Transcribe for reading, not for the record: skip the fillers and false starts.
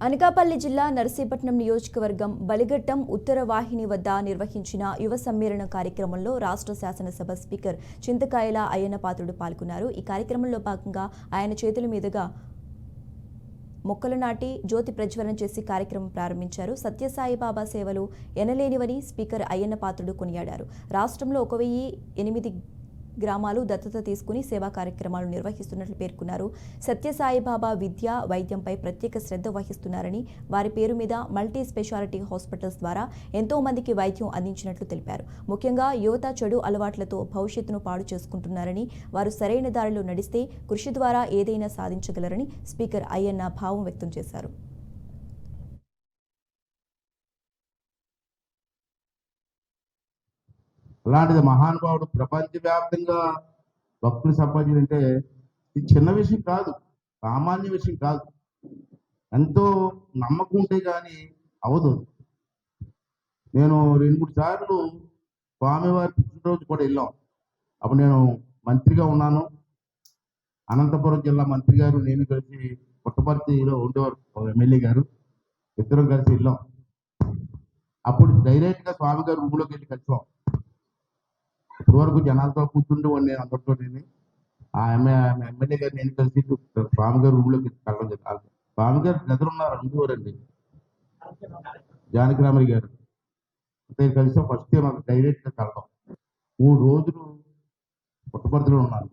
అనకాపల్లి జిల్లా నర్సీపట్నం నియోజకవర్గం బలిఘట్టం ఉత్తర వాహిని వద్ద నిర్వహించిన యువ సమ్మేళన కార్యక్రమంలో రాష్ట్ర శాసనసభ స్పీకర్ చింతకాయల అయ్యన్న పాత్రుడు పాల్గొన్నారు. ఈ కార్యక్రమంలో భాగంగా ఆయన చేతుల మీదుగా మొక్కలు నాటి జ్యోతి ప్రజ్వలన చేసి కార్యక్రమం ప్రారంభించారు. సత్యసాయిబాబా సేవలు ఎనలేనివని స్పీకర్ అయ్యన్న పాత్రుడు కొనియాడారు. రాష్ట్రంలో 1008 గ్రామాలు దత్తత తీసుకుని సేవా కార్యక్రమాలు నిర్వహిస్తున్నట్లు పేర్కొన్నారు. సత్యసాయిబాబా విద్య వైద్యంపై ప్రత్యేక శ్రద్ధ వహిస్తున్నారని, వారి పేరు మీద మల్టీ స్పెషాలిటీ హాస్పిటల్స్ ద్వారా ఎంతో మందికి వైద్యం అందించినట్లు తెలిపారు. ముఖ్యంగా యువత చెడు అలవాట్లతో భవిష్యత్తును పాడు చేసుకుంటున్నారని, వారు సరైన దారిలో నడిస్తే కృషి ద్వారా ఏదైనా సాధించగలరని స్పీకర్ అయ్యన్న భావం వ్యక్తం చేశారు. అలాంటిది మహానుభావుడు ప్రపంచవ్యాప్తంగా భక్తులు సంపాదించాలంటే ఇది చిన్న విషయం కాదు, సామాన్య విషయం కాదు. ఎంతో నమ్మకం ఉంటే కానీ అవదు. నేను 2-3 సార్లు స్వామివారి పుట్టినరోజు కూడా వెళ్ళాం. అప్పుడు నేను మంత్రిగా ఉన్నాను. అనంతపురం జిల్లా మంత్రి గారు నేను కలిసి పుట్టపర్తిలో ఉండేవారు ఎమ్మెల్యే గారు, ఇద్దరం కలిసి వెళ్ళాం. అప్పుడు డైరెక్ట్గా స్వామి గారు రూమ్లోకి వెళ్ళి కలిసాం. ఇప్పటి వరకు జనాలతో కూర్చుండేవాడిని, నేను అందరితో. ఆ ఎమ్మెల్యే గారు నేను కలిసి స్వామి గారు రూమ్లోకి వెళ్ళడం జరిగింది. స్వామి గారు నిద్రున్నారు ఉండేవారండి, జానకిరామయ్య గారు. కలిసి ఫస్ట్ టైం డైరెక్ట్గా కలడం. 3 రోజులు పుట్టపర్తిలో ఉన్నాను.